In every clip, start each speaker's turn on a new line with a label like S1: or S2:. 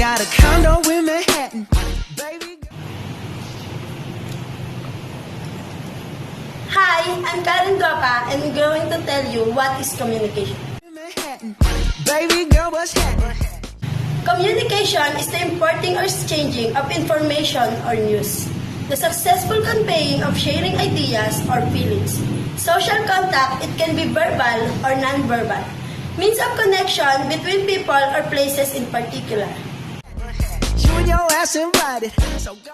S1: got a condo in Manhattan. Baby.
S2: Hi, I'm Karen Guapa and I'm going to tell you what is communication.
S1: Manhattan. Baby girl, what's happening?
S2: Communication is the importing or exchanging of information or news. The successful conveying of sharing ideas or feelings. Social contact, it can be verbal or non-verbal. Means of connection between people or places in particular.
S1: You and your ass invited. So go.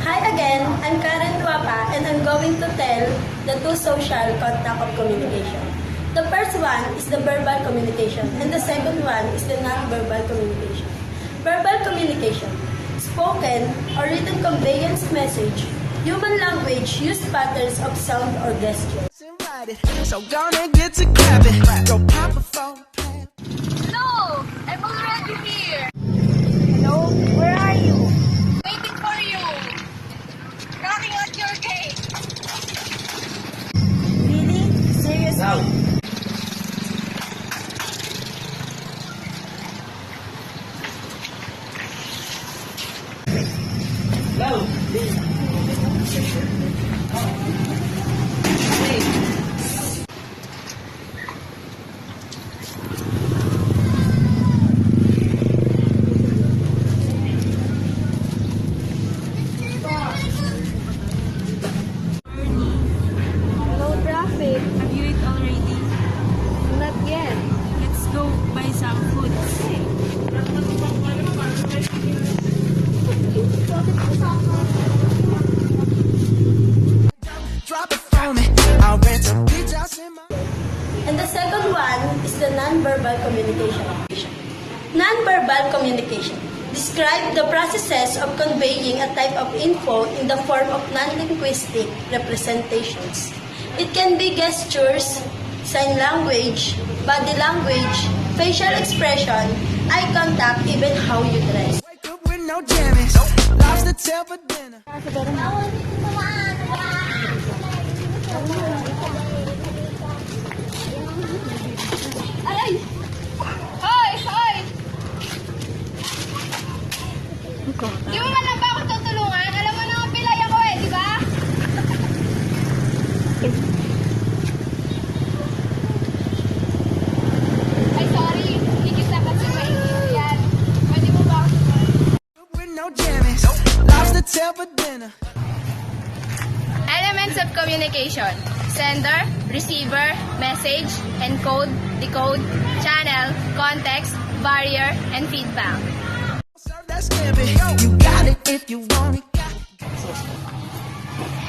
S2: Hi again, I'm Karen Guapa and I'm going to tell the two social contact of communication. The first one is the verbal communication and the second one is the non-verbal communication. Verbal communication, spoken or written conveyance message, human language, use patterns of sound or gesture.
S1: Invited. So gonna get to clapping. Go pop a phone.
S3: No, I'm already here.
S2: Hello, where are you?
S3: Waiting for you. Knocking at your gate.
S2: Really? Seriously? No traffic.
S3: Have you eaten already?
S2: Not yet.
S3: Let's go buy some food.
S1: Drop it for me. I'll rent a beach house in my.
S2: And the second one is the non-verbal communication. Non-verbal communication describe the processes of conveying a type of info in the form of non-linguistic representations. It can be gestures, sign language, body language, facial expression, eye contact, even how you dress.
S1: Wake up with no jammies. Lobster tail for dinner.
S3: Ay! Hoy! Hoy! Di mo man lang ba ako tutulungan? Alam mo na ang pilay ako eh, di ba? Ay, sorry. Higit na kasi mahigit yan. Pwede mo ba ako
S1: With no jammies. Lobster tail for dinner.
S3: Elements of communication. Sender, receiver, message, encode, decode, channel, context, barrier, and feedback.
S1: Serve that scampi. You got it if you want it.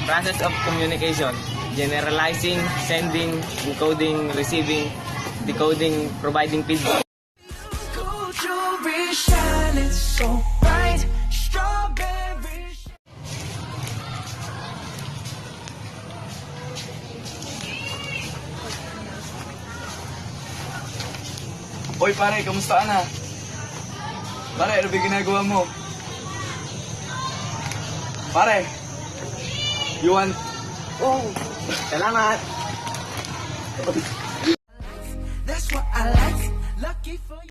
S4: Process of communication, generalizing, sending, encoding, receiving, decoding, providing feedback.
S1: Gold jewelry shining so bright. Strawberry.
S5: Hoy pare, kamusta ka na? Pare, ano ba ginagawa mo? Pare, you want... Oh, salamat!
S1: That's what I like. Lucky for you.